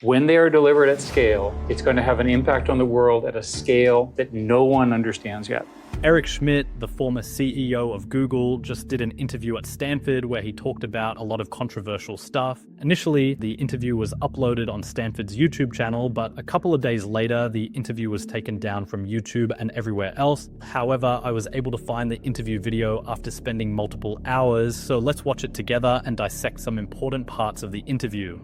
When they are delivered at scale, it's going to have an impact on the world at a scale that no one understands yet. Eric Schmidt, the former CEO of Google, just did an interview at Stanford where he talked about a lot of controversial stuff. Initially, the interview was uploaded on Stanford's YouTube channel, but a couple of days later, the interview was taken down from YouTube and everywhere else. However, I was able to find the interview video after spending multiple hours, so let's watch it together and dissect some important parts of the interview.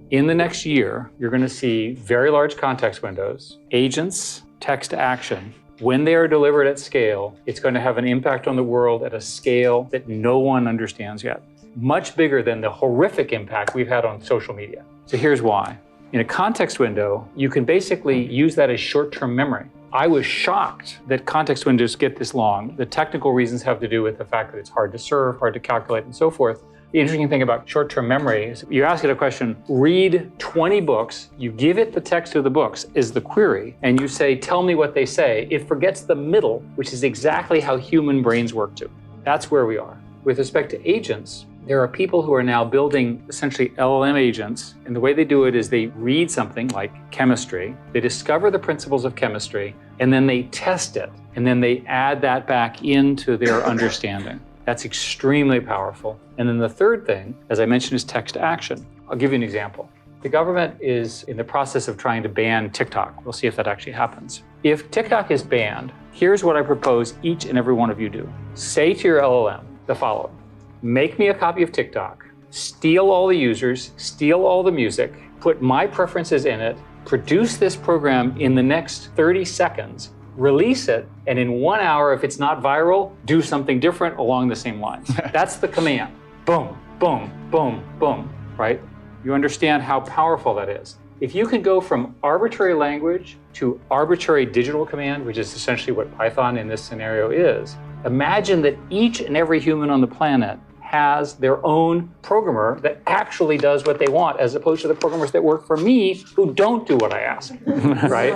In the next year, you're going to see very large context windows, agents, text to action. When they are delivered at scale, it's going to have an impact on the world at a scale that no one understands yet. Much bigger than the horrific impact we've had on social media. So here's why. In a context window, you can basically use that as short-term memory. I was shocked that context windows get this long. The technical reasons have to do with the fact that it's hard to serve, hard to calculate, and so forth. The interesting thing about short-term memory is you ask it a question, read 20 books, you give it the text of the books is the query, and you say, tell me what they say. It forgets the middle, which is exactly how human brains work too. That's where we are. With respect to agents, there are people who are now building essentially LLM agents, and the way they do it is they read something like chemistry, they discover the principles of chemistry, and then they test it, and then they add that back into their understanding. That's extremely powerful. And then the third thing, as I mentioned, is text to action. I'll give you an example. The government is in the process of trying to ban TikTok. We'll see if that actually happens. If TikTok is banned, here's what I propose each and every one of you do. Say to your LLM the following: make me a copy of TikTok, steal all the users, steal all the music, put my preferences in it, produce this program in the next 30 seconds, release it, and in 1 hour, if it's not viral, do something different along the same lines. That's the command. Boom, boom, boom, boom, right? You understand how powerful that is. If you can go from arbitrary language to arbitrary digital command, which is essentially what Python in this scenario is, imagine that each and every human on the planet has their own programmer that actually does what they want, as opposed to the programmers that work for me who don't do what I ask, right?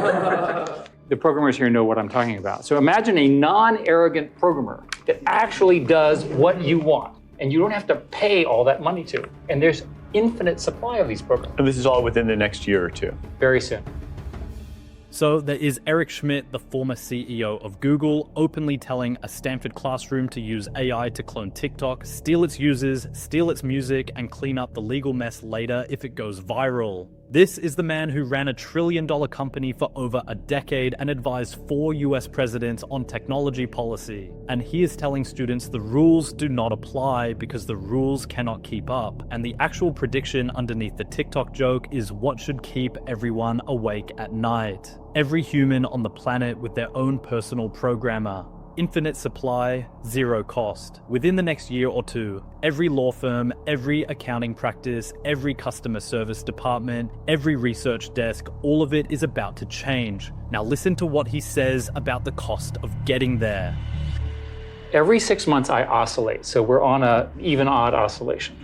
The programmers here know what I'm talking about. So imagine a non-arrogant programmer that actually does what you want, and you don't have to pay all that money to. And there's infinite supply of these programs. And this is all within the next year or two? Very soon. So there is Eric Schmidt, the former CEO of Google, openly telling a Stanford classroom to use AI to clone TikTok, steal its users, steal its music, and clean up the legal mess later if it goes viral. This is the man who ran a $1 trillion company for over a decade and advised 4 US presidents on technology policy. And he is telling students the rules do not apply because the rules cannot keep up. And the actual prediction underneath the TikTok joke is what should keep everyone awake at night. Every human on the planet with their own personal programmer. Infinite supply, zero cost. Within the next year or two, every law firm, every accounting practice, every customer service department, every research desk, all of it is about to change. Now listen to what he says about the cost of getting there. Every 6 months I oscillate, so we're on an even-odd oscillation.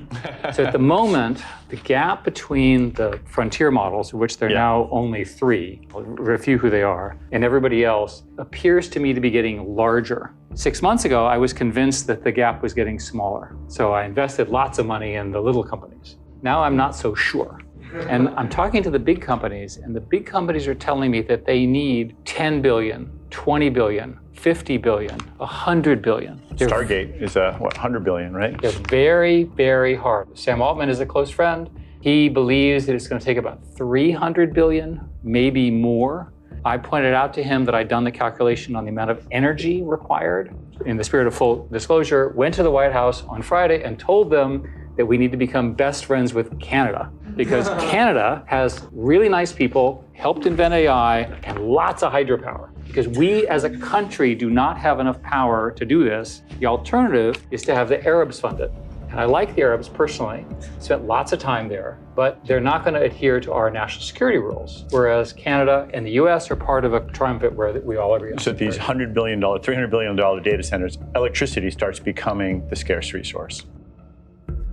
So at the moment, the gap between the frontier models, of which there are now only 3, I'll review who they are, and everybody else, appears to me to be getting larger. 6 months ago, I was convinced that the gap was getting smaller. So I invested lots of money in the little companies. Now I'm not so sure. And I'm talking to the big companies, and the big companies are telling me that they need 10 billion, 20 billion, 50 billion, 100 billion. Stargate is what, 100 billion, right? They're very, very hard. Sam Altman is a close friend. He believes that it's going to take about 300 billion, maybe more. I pointed out to him that I'd done the calculation on the amount of energy required. In the spirit of full disclosure, went to the White House on Friday and told them that we need to become best friends with Canada, because Canada has really nice people, helped invent AI, and lots of hydropower. Because we as a country do not have enough power to do this. The alternative is to have the Arabs fund it. And I like the Arabs personally, spent lots of time there, but they're not going to adhere to our national security rules, whereas Canada and the US are part of a triumvirate where we all agree on. So these $100 billion, $300 billion data centers, electricity starts becoming the scarce resource.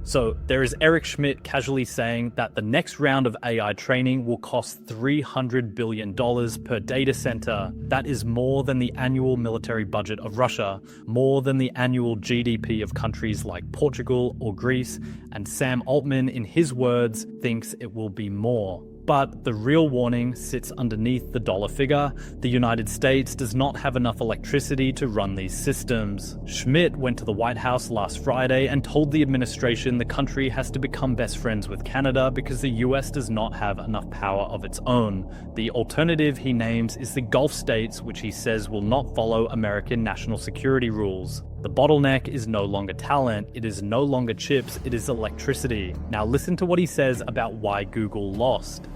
So there is Eric Schmidt casually saying that the next round of AI training will cost $300 billion per data center. That is more than the annual military budget of Russia, more than the annual GDP of countries like Portugal or Greece, and Sam Altman, in his words, thinks it will be more. But the real warning sits underneath the dollar figure. The United States does not have enough electricity to run these systems. Schmidt went to the White House last Friday and told the administration the country has to become best friends with Canada because the US does not have enough power of its own. The alternative he names is the Gulf states, which he says will not follow American national security rules. The bottleneck is no longer talent, it is no longer chips, it is electricity. Now listen to what he says about why Google lost.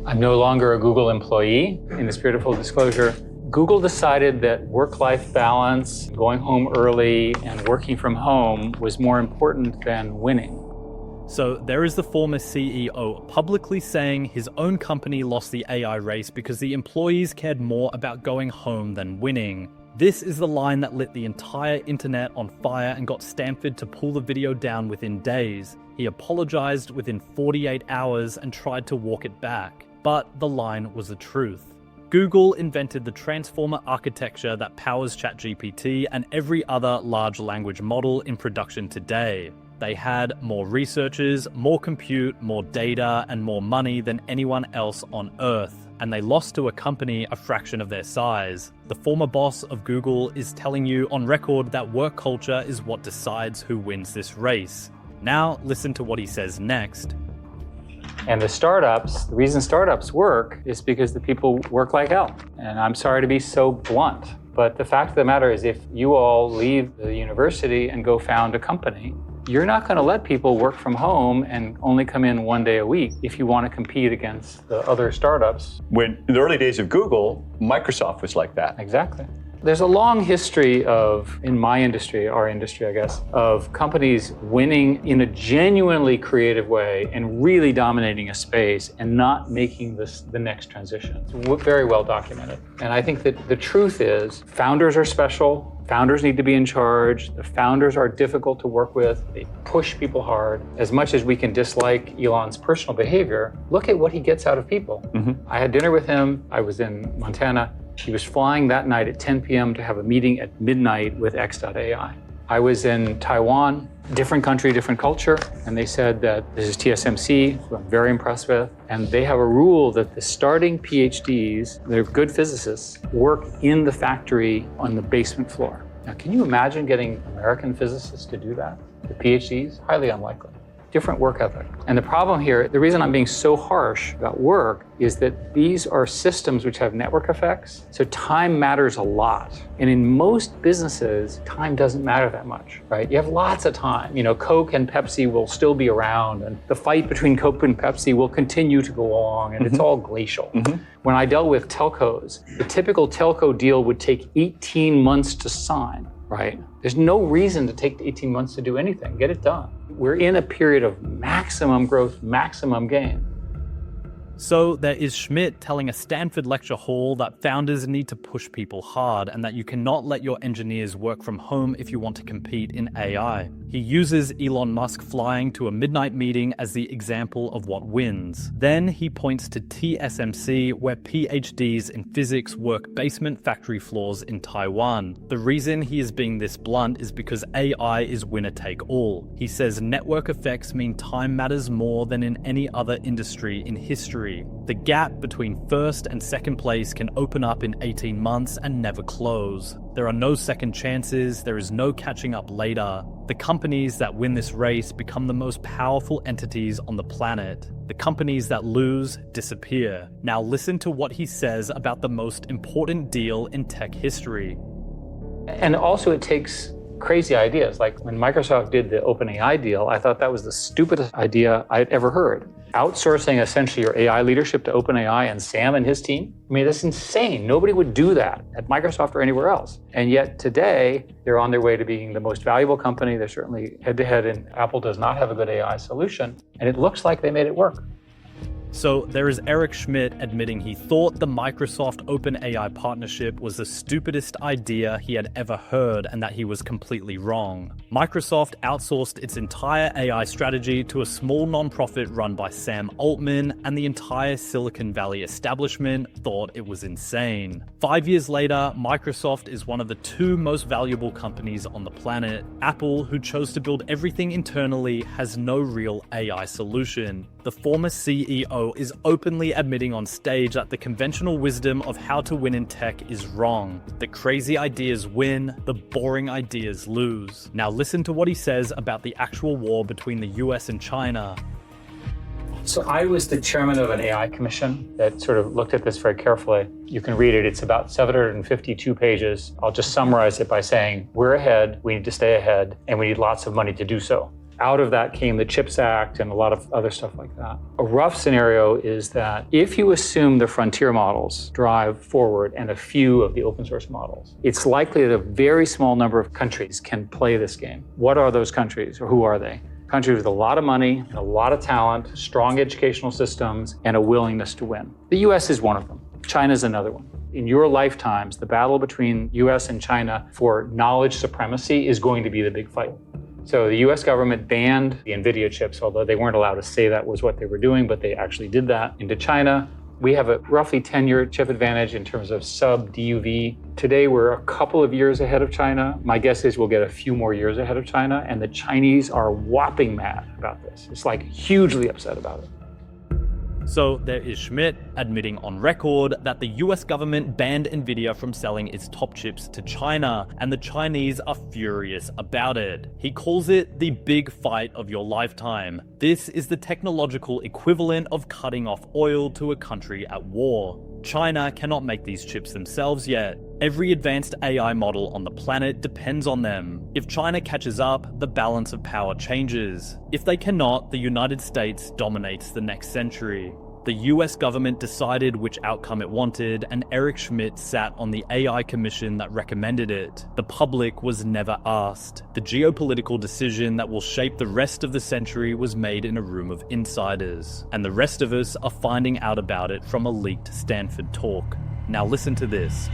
I'm no longer a Google employee. In the spirit of full disclosure, Google decided that work-life balance, going home early, and working from home was more important than winning. So there is the former CEO publicly saying his own company lost the AI race because the employees cared more about going home than winning. This is the line that lit the entire internet on fire and got Stanford to pull the video down within days. He apologized within 48 hours and tried to walk it back. But the line was the truth. Google invented the transformer architecture that powers ChatGPT and every other large language model in production today. They had more researchers, more compute, more data, and more money than anyone else on Earth. And they lost to a company a fraction of their size. The former boss of Google is telling you on record that work culture is what decides who wins this race. Now listen to what he says next. And the reason startups work is because the people work like hell. And I'm sorry to be so blunt, but the fact of the matter is if you all leave the university and go found a company, you're not going to let people work from home and only come in one day a week if you want to compete against the other startups. When in the early days of Google, Microsoft was like that. Exactly. There's a long history of, in my industry, our industry, I guess, of companies winning in a genuinely creative way and really dominating a space and not making this the next transition. It's very well documented. And I think that the truth is founders are special. Founders need to be in charge. The founders are difficult to work with. They push people hard. As much as we can dislike Elon's personal behavior, look at what he gets out of people. I had dinner with him. I was in Montana. He was flying that night at 10 p.m. to have a meeting at midnight with X.AI. I was in Taiwan, different country, different culture, and they said that this is TSMC, who I'm very impressed with, and they have a rule that the starting PhDs, they're good physicists, work in the factory on the basement floor. Now, can you imagine getting American physicists to do that? The PhDs? Highly unlikely. Different work ethic. And the problem here, the reason I'm being so harsh about work is that these are systems which have network effects. So time matters a lot. And in most businesses, time doesn't matter that much, right? You have lots of time. You know, Coke and Pepsi will still be around, and the fight between Coke and Pepsi will continue to go along, and it's all glacial. When I dealt with telcos, the typical telco deal would take 18 months to sign, right? There's no reason to take 18 months to do anything. Get it done. We're in a period of maximum growth, maximum gain. So there is Schmidt telling a Stanford lecture hall that founders need to push people hard and that you cannot let your engineers work from home if you want to compete in AI. He uses Elon Musk flying to a midnight meeting as the example of what wins. Then he points to TSMC, where PhDs in physics work basement factory floors in Taiwan. The reason he is being this blunt is because AI is winner take all. He says network effects mean time matters more than in any other industry in history. The gap between first and second place can open up in 18 months and never close. There are no second chances, there is no catching up later. The companies that win this race become the most powerful entities on the planet. The companies that lose disappear. Now listen to what he says about the most important deal in tech history. And also it takes crazy ideas. Like when Microsoft did the OpenAI deal, I thought that was the stupidest idea I'd ever heard. Outsourcing essentially your AI leadership to OpenAI and Sam and his team. I mean, that's insane. Nobody would do that at Microsoft or anywhere else. And yet today, they're on their way to being the most valuable company. They're certainly head-to-head, and Apple does not have a good AI solution. And it looks like they made it work. So there is Eric Schmidt admitting he thought the Microsoft OpenAI partnership was the stupidest idea he had ever heard and that he was completely wrong. Microsoft outsourced its entire AI strategy to a small nonprofit run by Sam Altman, and the entire Silicon Valley establishment thought it was insane. 5 years later, Microsoft is one of the 2 most valuable companies on the planet. Apple, who chose to build everything internally, has no real AI solution. The former CEO is openly admitting on stage that the conventional wisdom of how to win in tech is wrong. The crazy ideas win, the boring ideas lose. Now listen to what he says about the actual war between the US and China. So I was the chairman of an AI commission that sort of looked at this very carefully. You can read it. It's about 752 pages. I'll just summarize it by saying, we're ahead, we need to stay ahead, and we need lots of money to do so. Out of that came the CHIPS Act and a lot of other stuff like that. A rough scenario is that if you assume the frontier models drive forward and a few of the open source models, it's likely that a very small number of countries can play this game. What are those countries, or who are they? Countries with a lot of money, and a lot of talent, strong educational systems, and a willingness to win. The US is one of them. China is another one. In your lifetimes, the battle between US and China for knowledge supremacy is going to be the big fight. So the US government banned the NVIDIA chips, although they weren't allowed to say that was what they were doing, but they actually did that into China. We have a roughly 10-year chip advantage in terms of sub-DUV. Today, we're a couple of years ahead of China. My guess is we'll get a few more years ahead of China, and the Chinese are whopping mad about this. It's like hugely upset about it. So there is Schmidt admitting on record that the US government banned NVIDIA from selling its top chips to China, and the Chinese are furious about it. He calls it the big fight of your lifetime. This is the technological equivalent of cutting off oil to a country at war. China cannot make these chips themselves yet. Every advanced AI model on the planet depends on them. If China catches up, the balance of power changes. If they cannot, the United States dominates the next century. The US government decided which outcome it wanted, and Eric Schmidt sat on the AI commission that recommended it. The public was never asked. The geopolitical decision that will shape the rest of the century was made in a room of insiders. And the rest of us are finding out about it from a leaked Stanford talk. Now listen to this.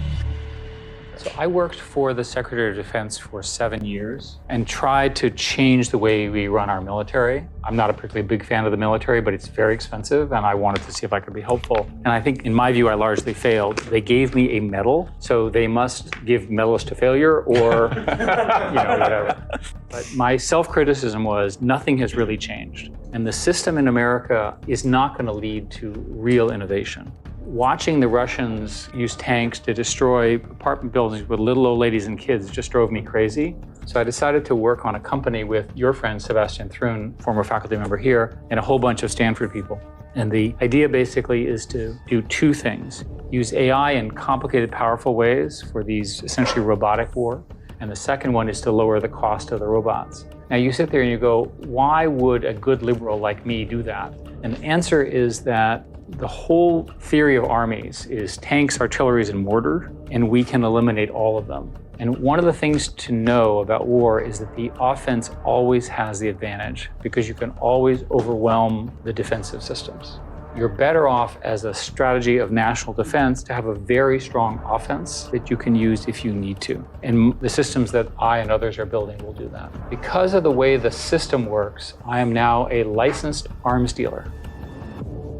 So I worked for the Secretary of Defense for 7 years and tried to change the way we run our military. I'm not a particularly big fan of the military, but it's very expensive, and I wanted to see if I could be helpful. And I think, in my view, I largely failed. They gave me a medal, so they must give medals to failure or, whatever. But my self-criticism was nothing has really changed. And the system in America is not going to lead to real innovation. Watching the Russians use tanks to destroy apartment buildings with little old ladies and kids just drove me crazy. So I decided to work on a company with your friend, Sebastian Thrun, former faculty member here, and a whole bunch of Stanford people. And the idea basically is to do 2 things. Use AI in complicated, powerful ways for these essentially robotic war. And the second one is to lower the cost of the robots. Now you sit there and you go, why would a good liberal like me do that? And the answer is that the whole theory of armies is tanks, artillery, and mortar, and we can eliminate all of them. And one of the things to know about war is that the offense always has the advantage because you can always overwhelm the defensive systems. You're better off as a strategy of national defense to have a very strong offense that you can use if you need to. And the systems that I and others are building will do that. Because of the way the system works, I am now a licensed arms dealer.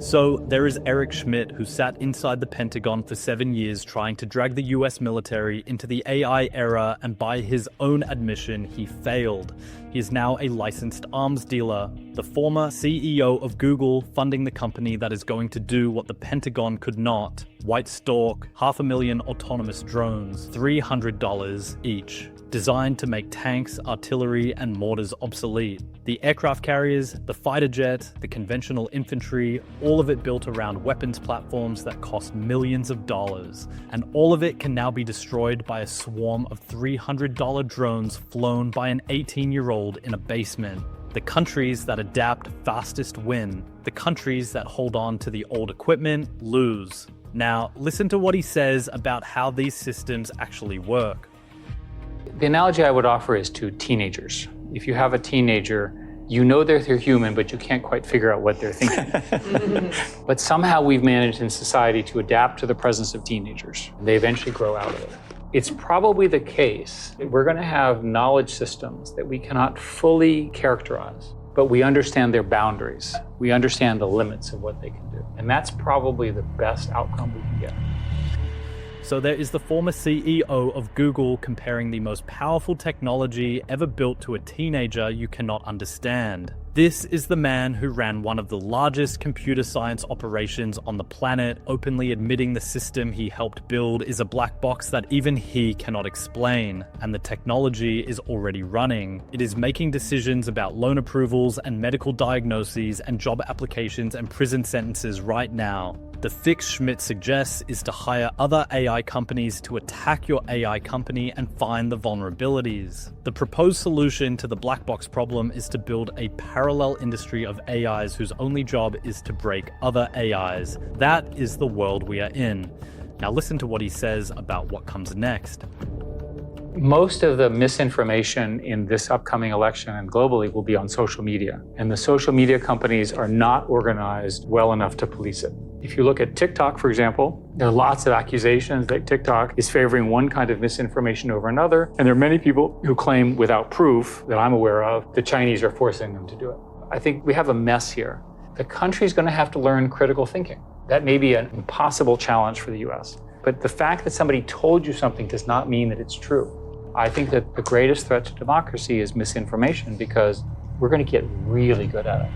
So there is Eric Schmidt, who sat inside the Pentagon for 7 years trying to drag the US military into the AI era, and by his own admission, he failed. He is now a licensed arms dealer, the former CEO of Google, funding the company that is going to do what the Pentagon could not. White Stork, 500,000 autonomous drones, $300 each. Designed to make tanks, artillery, and mortars obsolete. The aircraft carriers, the fighter jet, the conventional infantry, all of it built around weapons platforms that cost millions of dollars. And all of it can now be destroyed by a swarm of $300 drones flown by an 18-year-old in a basement. The countries that adapt fastest win. The countries that hold on to the old equipment lose. Now, listen to what he says about how these systems actually work. The analogy I would offer is to teenagers. If you have a teenager You know they're human, but you can't quite figure out what they're thinking. But somehow we've managed in society to adapt to the presence of teenagers. They eventually grow out of it. It's probably the case that we're going to have knowledge systems that we cannot fully characterize, but we understand their boundaries. We understand the limits of what they can do. And that's probably the best outcome we can get. So there is the former CEO of Google comparing the most powerful technology ever built to a teenager you cannot understand. This is the man who ran one of the largest computer science operations on the planet, openly admitting the system he helped build is a black box that even he cannot explain. And the technology is already running. It is making decisions about loan approvals and medical diagnoses and job applications and prison sentences right now. The fix Schmidt suggests is to hire other AI companies to attack your AI company and find the vulnerabilities. The proposed solution to the black box problem is to build a parallel industry of AIs whose only job is to break other AIs. That is the world we are in. Now listen to what he says about what comes next. Most of the misinformation in this upcoming election and globally will be on social media. And the social media companies are not organized well enough to police it. If you look at TikTok, for example, there are lots of accusations that TikTok is favoring one kind of misinformation over another. And there are many people who claim without proof that I'm aware of, the Chinese are forcing them to do it. I think we have a mess here. The country's going to have to learn critical thinking. That may be an impossible challenge for the US. But the fact that somebody told you something does not mean that it's true. I think that the greatest threat to democracy is misinformation because we're going to get really good at it.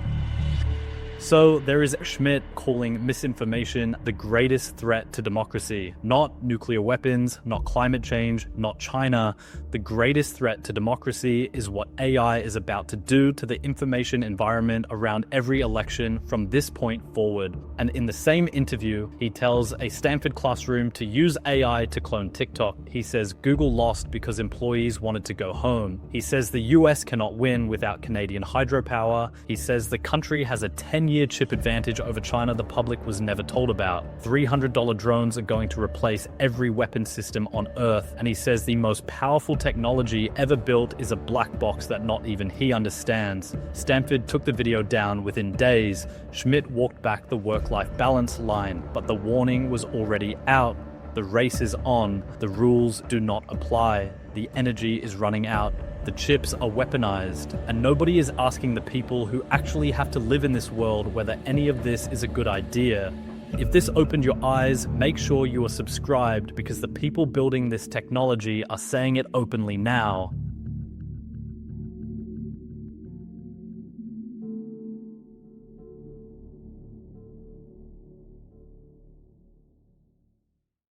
So there is Schmidt calling misinformation the greatest threat to democracy. Not nuclear weapons, not climate change, not China. The greatest threat to democracy is what AI is about to do to the information environment around every election from this point forward. And in the same interview, he tells a Stanford classroom to use AI to clone TikTok. He says Google lost because employees wanted to go home. He says the US cannot win without Canadian hydropower. He says the country has a 10-year chip advantage over China the public was never told about. $300 drones are going to replace every weapon system on Earth. And he says the most powerful technology ever built is a black box that not even he understands. Stanford took the video down within days. Schmidt walked back the work-life balance line, but the warning was already out. The race is on. The rules do not apply. The energy is running out. The chips are weaponized, and nobody is asking the people who actually have to live in this world whether any of this is a good idea. If this opened your eyes, make sure you are subscribed because the people building this technology are saying it openly now.